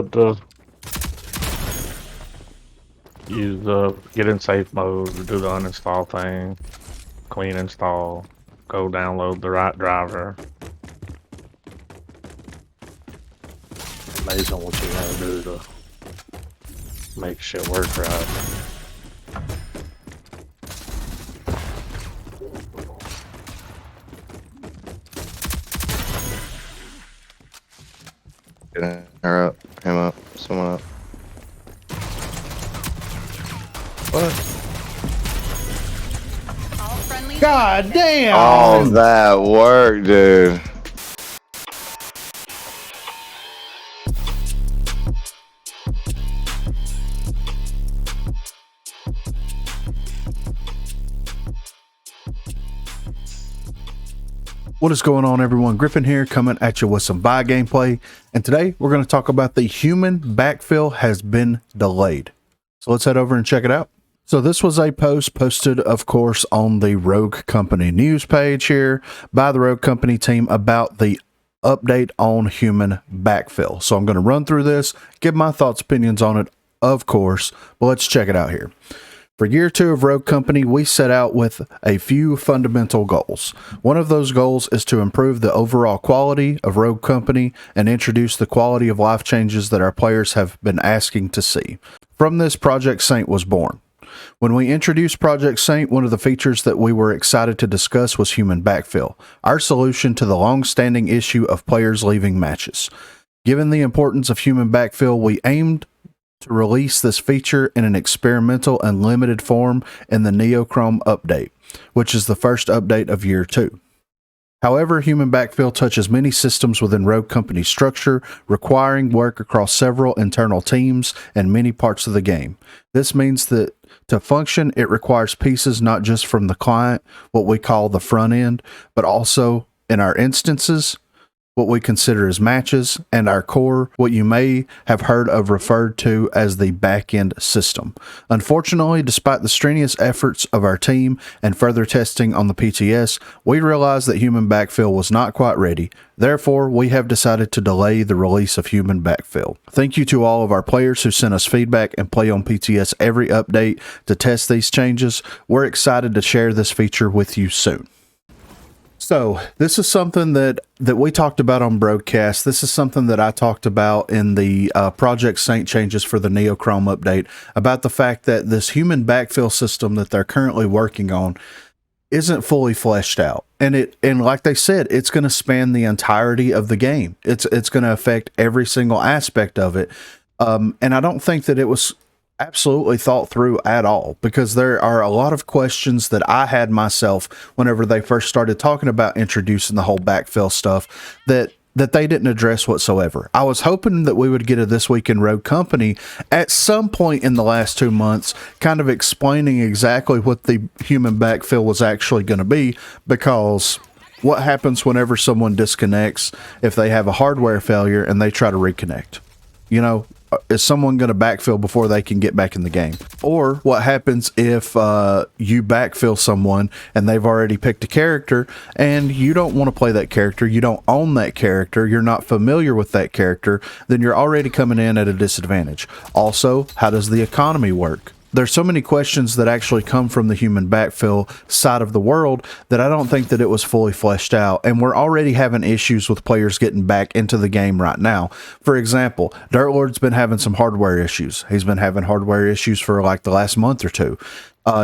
to use the get in safe mode, do the uninstall thing, clean install, go download the right driver. Amazing what you gotta do to make shit work right. Get her up, him up, someone up. What? God damn! Oh, that work, dude. What is going on, everyone? Griffin here, coming at you with some buy gameplay, and today we're going to talk about the human backfill has been delayed. So let's head over and check it out. So this was a post posted, of course, on the Rogue Company news page here by the Rogue Company team about the update on human backfill. So I'm going to run through this, give my thoughts, opinions on it, of course, but let's check it out here. For year 2 of Rogue Company, we set out with a few fundamental goals. One of those goals is to improve the overall quality of Rogue Company and introduce the quality of life changes that our players have been asking to see. From this, Project Saint was born. When we introduced Project Saint, one of the features that we were excited to discuss was human backfill, our solution to the long-standing issue of players leaving matches. Given the importance of human backfill, we aimed to release this feature in an experimental and limited form in the Neochrome update, which is the first update of year 2. However, human backfill touches many systems within Rogue Company's structure, requiring work across several internal teams and many parts of the game. This means that to function, it requires pieces not just from the client, what we call the front end, but also in our instances, what we consider as matches, and our core, what you may have heard of referred to as the back-end system. Unfortunately, despite the strenuous efforts of our team and further testing on the PTS, we realized that human backfill was not quite ready. Therefore, we have decided to delay the release of human backfill. Thank you to all of our players who sent us feedback and play on PTS every update to test these changes. We're excited to share this feature with you soon. So this is something that we talked about on broadcast. This is something that I talked about in the Project Saint changes for the Neochrome update, about the fact that this human backfill system that they're currently working on isn't fully fleshed out. And like they said, it's going to span the entirety of the game. It's going to affect every single aspect of it. And I don't think that it was absolutely thought through at all, because there are a lot of questions that I had myself whenever they first started talking about introducing the whole backfill stuff that they didn't address whatsoever. I was hoping that we would get a This Week in Rogue Company at some point in the last 2 months, kind of explaining exactly what the human backfill was actually going to be, because what happens whenever someone disconnects if they have a hardware failure and they try to reconnect? You know, is someone going to backfill before they can get back in the game? Or what happens if you backfill someone and they've already picked a character and you don't want to play that character, you don't own that character, you're not familiar with that character, then you're already coming in at a disadvantage. Also, how does the economy work? There's so many questions that actually come from the human backfill side of the world that I don't think that it was fully fleshed out. And we're already having issues with players getting back into the game right now. For example, Dirtlord's been having some hardware issues. He's been having hardware issues for like the last month or two.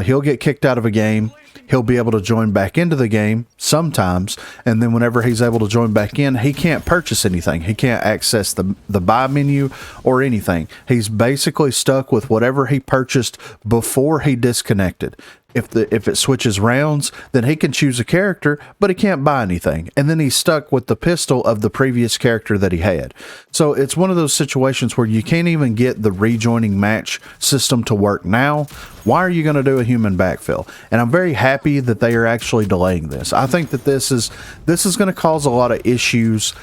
He'll get kicked out of a game. He'll be able to join back into the game sometimes, and then whenever he's able to join back in, he can't purchase anything. He can't access the buy menu or anything. He's basically stuck with whatever he purchased before he disconnected. If it switches rounds, then he can choose a character, but he can't buy anything. And then he's stuck with the pistol of the previous character that he had. So it's one of those situations where you can't even get the rejoining match system to work now. Why are you going to do a human backfill? And I'm very happy that they are actually delaying this. I think that this is going to cause a lot of issues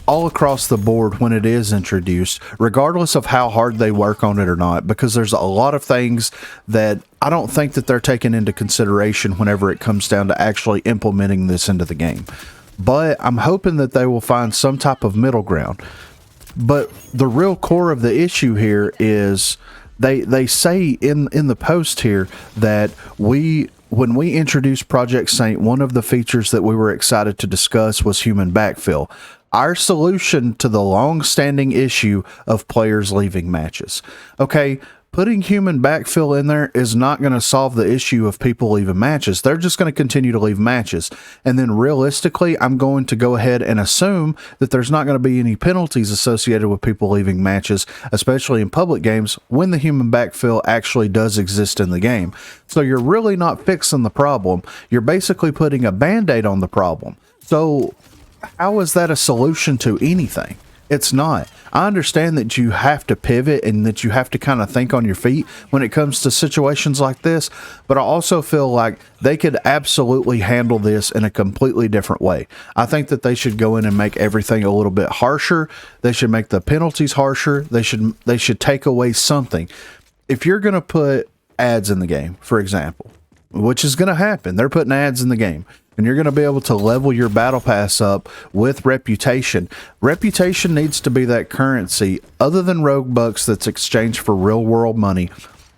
all across the board when it is introduced, regardless of how hard they work on it or not, because there's a lot of things that I don't think that they're taking into consideration whenever it comes down to actually implementing this into the game. But I'm hoping that they will find some type of middle ground. But the real core of the issue here is they say in the post here that when we introduced Project Saint, one of the features that we were excited to discuss was human backfill. Our solution to the long-standing issue of players leaving matches. Okay, putting human backfill in there is not going to solve the issue of people leaving matches. They're just going to continue to leave matches. And then realistically, I'm going to go ahead and assume that there's not going to be any penalties associated with people leaving matches, especially in public games, when the human backfill actually does exist in the game. So you're really not fixing the problem. You're basically putting a Band-Aid on the problem. So how is that a solution to anything? It's not. I understand that you have to pivot and that you have to kind of think on your feet when it comes to situations like this, but I also feel like they could absolutely handle this in a completely different way. I think that they should go in and make everything a little bit harsher. They should make the penalties harsher. They should take away something. If you're going to put ads in the game, for example, which is going to happen, they're putting ads in the game, and you're going to be able to level your battle pass up with reputation. Reputation needs to be that currency other than rogue bucks that's exchanged for real world money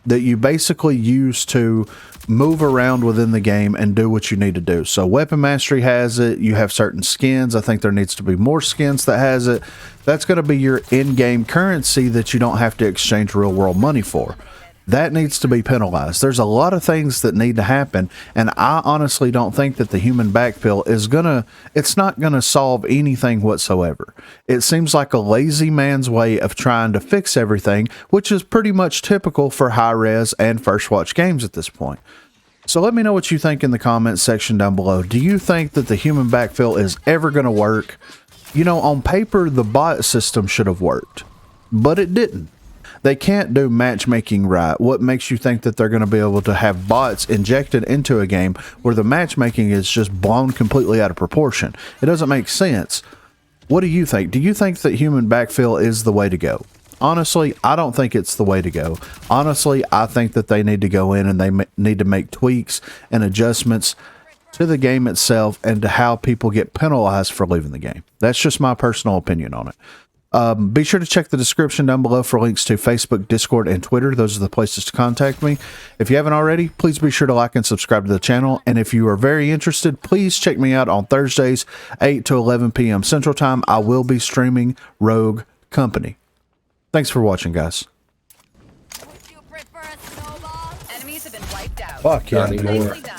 that you basically use to move around within the game and do what you need to do. So Weapon Mastery has it. You have certain skins. I think there needs to be more skins that has it. That's going to be your in-game currency that you don't have to exchange real world money for. That needs to be penalized. There's a lot of things that need to happen, and I honestly don't think that the human backfill it's not gonna solve anything whatsoever. It seems like a lazy man's way of trying to fix everything, which is pretty much typical for high res and first watch games at this point. So let me know what you think in the comments section down below. Do you think that the human backfill is ever gonna work? You know, on paper, the bot system should have worked, but it didn't. They can't do matchmaking right. What makes you think that they're going to be able to have bots injected into a game where the matchmaking is just blown completely out of proportion? It doesn't make sense. What do you think? Do you think that human backfill is the way to go? Honestly, I don't think it's the way to go. Honestly, I think that they need to go in and they need to make tweaks and adjustments to the game itself and to how people get penalized for leaving the game. That's just my personal opinion on it. Be sure to check the description down below for links to Facebook, Discord, and Twitter. Those are the places to contact me. If you haven't already, please be sure to like and subscribe to the channel. And if you are very interested, please check me out on Thursdays, 8 to 11 p.m. Central Time. I will be streaming Rogue Company. Thanks for watching, guys. Would you prefer a snowball? Enemies have been wiped out. Fuck yeah. Not anymore. Nicely done.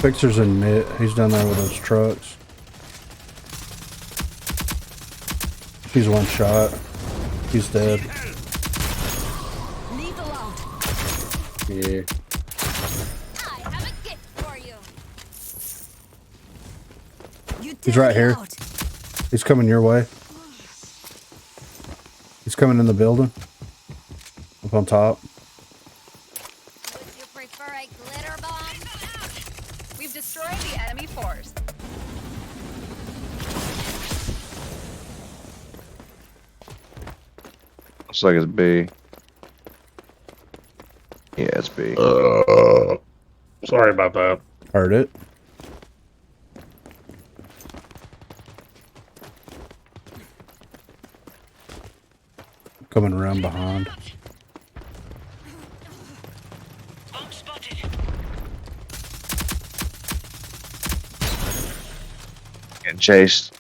Fixer's in mid. He's down there with those trucks. He's one shot. He's dead. Leave alone. Yeah. I have a gift for you. You He's right here. out. He's coming your way. He's coming in the building. Up on top. Would you prefer a glitter bomb? We've destroyed the enemy force. Looks like it's B. Yeah, it's B. Sorry about that. Heard it. Coming around behind. Getting chased.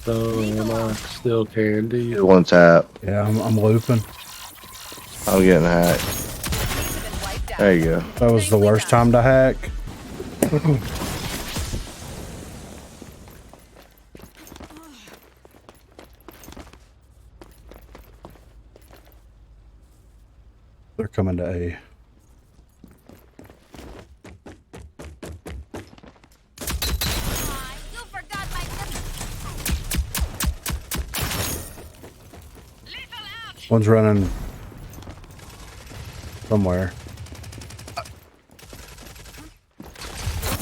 So am I still candy? One tap. Yeah, I'm looping. I'm getting hacked. Enemies have been wiped out. There you go. That was the worst time to hack. They're coming to A. You forgot my One's running somewhere.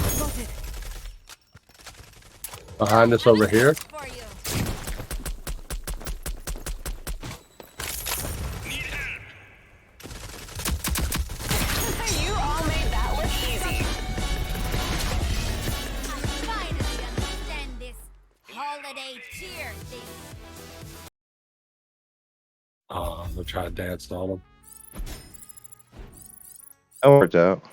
Spotted. Behind us over here. For you. You all made that look easy. I finally understand this holiday cheer thing. Oh, I'm gonna try to dance on them. That worked out.